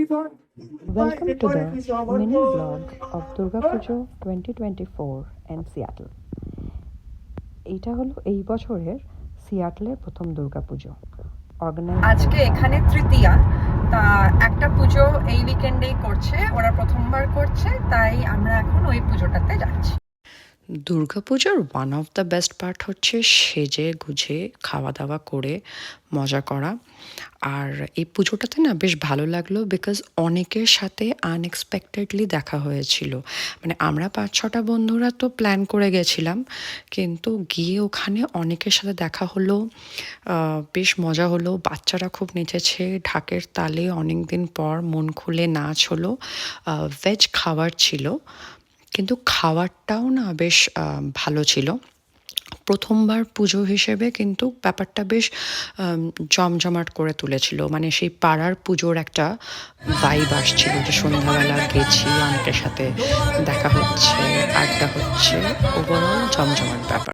Welcome to the mini vlog of Durga Pujo 2024 in Seattle. এইটা হলো এই বছরের সিয়াটলের প্রথম দুর্গা পুজো। আজকে এখানে তৃতীয়া, তা একটা পুজো এই উইকেন্ডেই করছে, ওরা প্রথমবার করছে, তাই আমরা এখন ওই পুজোটাতে যাচ্ছি। দুর্গাপুজোর one of the best part হচ্ছে সেজে গুজে খাওয়া দাওয়া করে মজা করা। আর এই পুজোটাতে না বেশ ভালো লাগলো বিকজ অনেকের সাথে আনএক্সপেক্টেডলি দেখা হয়েছিল। মানে আমরা 5-6টা বন্ধুরা তো প্ল্যান করে গেছিলাম, কিন্তু গিয়ে ওখানে অনেকের সাথে দেখা হলো, বেশ মজা হলো। বাচ্চারা খুব নেচেছে ঢাকের তালে, অনেক দিন পর মন খুলে নাচ হলো। ভেজ খাবার ছিল, কিন্তু খাবারটাও না বেশ ভালো ছিল। প্রথমবার পুজো হিসেবে কিন্তু ব্যাপারটা বেশ জমজমাট করে তুলেছিল। মানে সেই পাড়ার পুজোর একটা ভাইব আসছিল, যে সন্ধ্যাবেলা গেছি, অনেকের সাথে দেখা হচ্ছে, আড্ডা হচ্ছে, ওভারঅল জমজমাট ব্যাপার।